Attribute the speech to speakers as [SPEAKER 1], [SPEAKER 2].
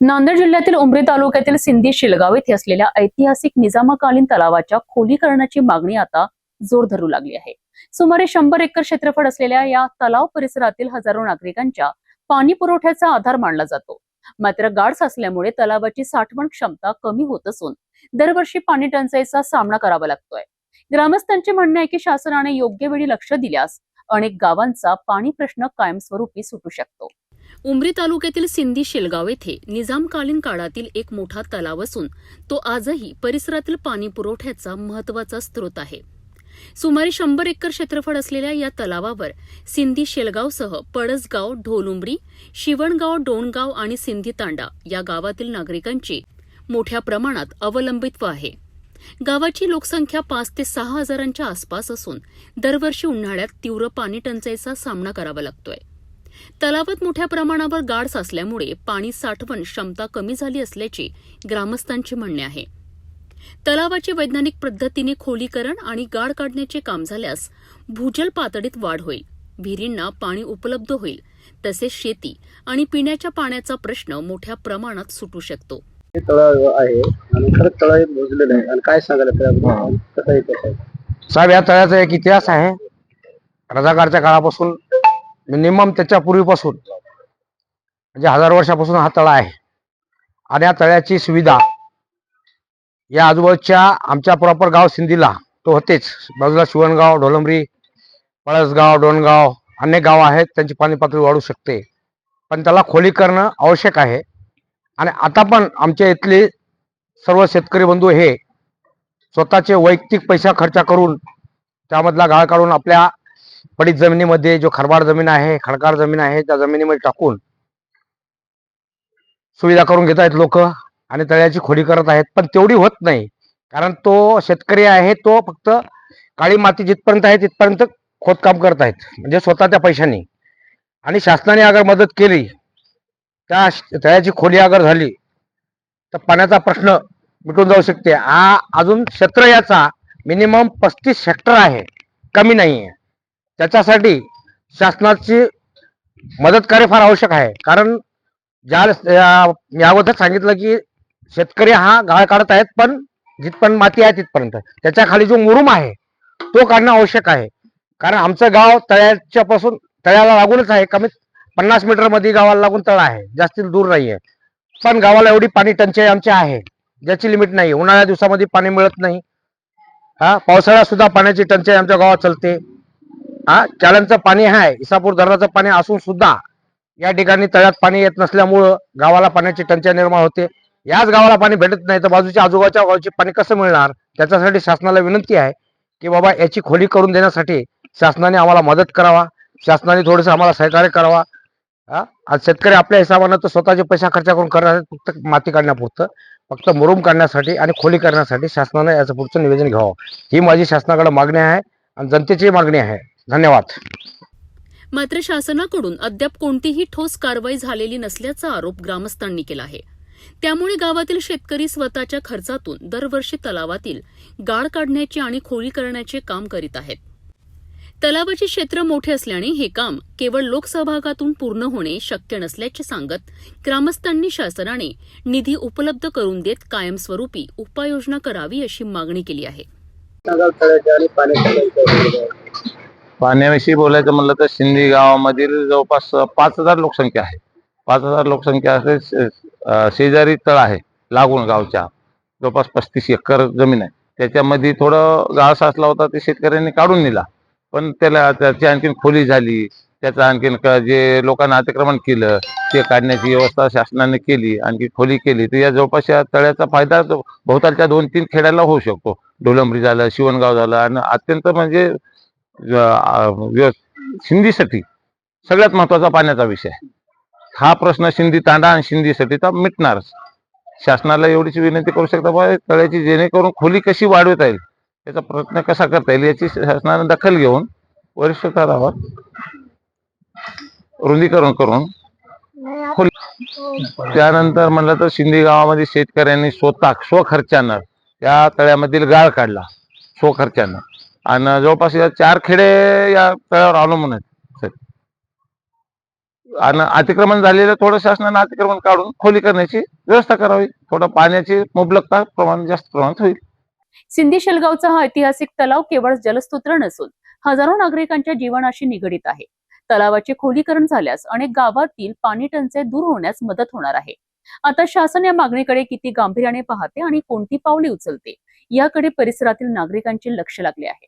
[SPEAKER 1] नांदेड जिल्ह्यातील उमरी तालुक्यातील सिंदी शिलगाव येथे असलेल्या ऐतिहासिक निजामकालीन तलावाच्या खोलीकरणाची मागणी आता जोर धरू लागली आहे। सुमारे 100 एकर क्षेत्रफळ असलेल्या या तलाव परिसरातील हजारो नागरिकांच्या पाणी पुरवठ्याचा आधार मानला जातो। मात्र गाळ साचल्यामुळे तलावाची साठवण क्षमता कमी होत असून दरवर्षी पाणी टंचाईचा सामना करावा लागतोय। ग्रामस्थांचे म्हणणे आहे की शासनाने योग्य वेळी लक्ष दिल्यास अनेक गावांचा पाणी प्रश्न कायमस्वरूपी सुटू शकतो। उमरी तालुक्यातील सिंदी शिलगाव येथे निजामकालीन काळातील एक मोठा तलाव असून तो आजही परिसरातील पाणी पुरवठ्याचा महत्त्वाचा स्रोत आहे। सुमारे 100 एकर क्षेत्रफळ असलेल्या या तलावावर सिंदी शेलगावसह पळसगाव, ढोलुंबरी, शिवणगाव, डोणगाव आणि सिंधी तांडा या गावातील नागरिकांचे मोठ्या प्रमाणात अवलंबित्व आहे। गावाची लोकसंख्या 5 ते 6 हजारांच्या आसपास असून दरवर्षी उन्हाळ्यात तीव्र पाणी टंचाईचा सामना करावा लागतोय। तलावात मोठ्या प्रमाणावर गाळ साचल्यामुळे पाणी साठवण क्षमता कमी झाली असल्याचे ग्रामस्थांचे म्हणणे आहे। तलावाची वैज्ञानिक पद्धतीने खोलीकरण आणि गाळ काढण्याचे काम झाल्यास भूजल पातळीत वाढ होईल, विहिरींना पाणी उपलब्ध होईल, तसेच शेती आणि पिण्याच्या पाण्याचा प्रश्न मोठ्या प्रमाणात सुटू शकतो।
[SPEAKER 2] तळाव आहे आणि खरंच तळाव बुजलेलं आहे आणि काय सांगायला त्याबद्दल कसं आहे कसं आहे?
[SPEAKER 3] साहेब, या तळ्याचा एक इतिहास आहे। रजाकारच्या काळापासून मिनिमम त्याच्या पूर्वीपासून म्हणजे 1000 वर्षापासून हा तळा आहे आणि या तळ्याची सुविधा या आजूबाजूच्या आमच्या प्रॉपर गाव सिंदीला तो होतेच, बाजूला शिवणगाव, ढोलंबरी, पळसगाव, डोणगाव अनेक गाव आहेत, त्यांची पाणी पातळी वाढू शकते, पण त्याला खोलीकरण आवश्यक आहे। आणि आता पण आमच्या इथले सर्व शेतकरी बंधू हे स्वतःचे वैयक्तिक पैसा खर्च करून त्यामधला गाळ काढून आपल्या पडीत जमिनीमध्ये जो खरबाड जमीन आहे, खडकाळ जमीन आहे, त्या जमिनीमध्ये टाकून सुविधा करून घेत आहेत लोक आणि तळ्याची खोली करत आहेत। पण तेवढी होत नाही, कारण तो शेतकरी आहे तो फक्त काळी माती जिथपर्यंत आहे तिथपर्यंत खोदकाम करत आहेत, म्हणजे स्वतःच्या पैशाने। आणि शासनाने अगर मदत केली, त्या तळ्याची खोली अगर झाली तर पाण्याचा प्रश्न मिटून जाऊ शकते। हा अजून क्षेत्र याचा मिनिमम 35 हेक्टर आहे, कमी नाही आहे। त्याच्यासाठी शासनाची मदत कार्य फार आवश्यक आहे, कारण मी अगोदर सांगितलं की शेतकरी हा गाळ काढत आहेत, पण जिथपर्यंत माती आहे तिथपर्यंत, त्याच्या खाली जो मुरुम आहे तो काढणं आवश्यक आहे। कारण आमचं गाव तळ्याच्या पासून तळ्याला लागूनच आहे, कमीत 50 मीटर मध्ये गावाला लागून तळ आहे, जास्त दूर नाही आहे। पण गावाला एवढी पाणी टंचाई आमची आहे ज्याची लिमिट नाही। उन्हाळ्या दिवसामध्ये पाणी मिळत नाही, पावसाळ्यात सुद्धा पाण्याची टंचाई आमच्या गावात चलते। कॅलनचं पाणी आहे, इसापूर धरणाचं पाणी असून सुद्धा या ठिकाणी तळ्यात पाणी येत नसल्यामुळं गावाला पाण्याची टंचाई निर्माण होते। याच गावाला पाणी भेटत नाही तर बाजूच्या आजूबाजूच्या गावचे पाणी कसं मिळणार? त्याच्यासाठी शासनाला विनंती आहे की बाबा याची खोली करून देण्यासाठी शासनाने आम्हाला मदत करावा, शासनाने थोडंसं आम्हाला सहकार्य करावा। आज शेतकरी आपल्या हिशोबानं तर स्वतःचे पैसा खर्च करून करणार, फक्त माती काढण्यापुरतं, फक्त मुरुम काढण्यासाठी आणि खोली करण्यासाठी शासनाने याचं पुढचं निवेदन घ्यावं, ही माझी शासनाकडे मागणी आहे आणि जनतेची मागणी आहे। धन्यवाद।
[SPEAKER 1] मात्र शासनाकडून अद्याप कोणतीही ठोस कारवाई झालेली नसल्याचा आरोप ग्रामस्थांनी केला आहे। त्यामुळे गावातील शेतकरी स्वतःच्या खर्चातून दरवर्षी तलावातील गाळ काढण्याचे आणि खोली करण्याचे काम करीत आहेत। तलावाचे क्षेत्र मोठे असल्याने हे काम केवळ लोकसहभागातून पूर्ण होणे शक्य नसल्याचे सांगत ग्रामस्थांनी शासनाने निधी उपलब्ध करून देत कायमस्वरूपी उपाययोजना करावी अशी मागणी केली आहे।
[SPEAKER 4] पाण्याविषयी बोलायचं म्हणलं तर सिंदी गावामधील जवळपास 5000 लोकसंख्या आहे। 5000 लोकसंख्या असे शेजारी तळ आहे, लागून गावच्या जवळपास 35 एकर जमीन आहे। त्याच्यामध्ये थोडं गाळ साचला होता, ते शेतकऱ्यांनी काढून नेला, पण त्याला त्याची आणखीन खोली झाली, त्याचं आणखीन जे लोकांना अतिक्रमण केलं ते काढण्याची व्यवस्था शासनाने केली, आणखी खोली केली, तर या जवळपास या तळ्याचा फायदा भोवतालच्या 2-3 खेड्याला होऊ शकतो। ढोलंबरी झालं, शिवणगाव झालं आणि अत्यंत म्हणजे सिंधीसाठी सगळ्यात महत्वाचा पाण्याचा विषय आहे। हा प्रश्न सिंधी तांडा आणि सिंधीसाठी तर मिटणारच। शासनाला एवढीच विनंती करू शकता बाबा तळ्याची जेणेकरून खोली कशी वाढवता येईल, त्याचा प्रयत्न कसा करता येईल याची शासनाने दखल घेऊन वरिष्ठ स्तरावर रुंदीकरण करून खोली। त्यानंतर म्हणलं तर सिंधी गावामध्ये शेतकऱ्यांनी स्वतः स्वखर्चानं या तळ्यामधील गाळ काढला, स्वखर्चानं, आणि जवळपास या 4 खेडे या तळ्यावर अवलंबून आहेत। आणि अतिक्रमण झालेलं थोडं शासनानं अतिक्रमण काढून खोली करण्याची व्यवस्था करावी. थोडं पाण्याची मुबलकता प्रमाण जास्त प्रमाणात होईल.
[SPEAKER 1] सिंदी शेलगावचा हा ऐतिहासिक तलाव केवळ जलस्रोत नसून हजारो नागरिकांच्या जीवनाशी निगडीत आहे. तलावाचे खोलीकरण झाल्यास अनेक गावातील पाणी टंचाई दूर होण्यास मदत होणार आहे. आता शासन या मागणीकडे किती गांभीर्याने पाहते आणि कोणती पावले उचलते याकडे परिसरातील नागरिकांचे लक्ष लागले आहे.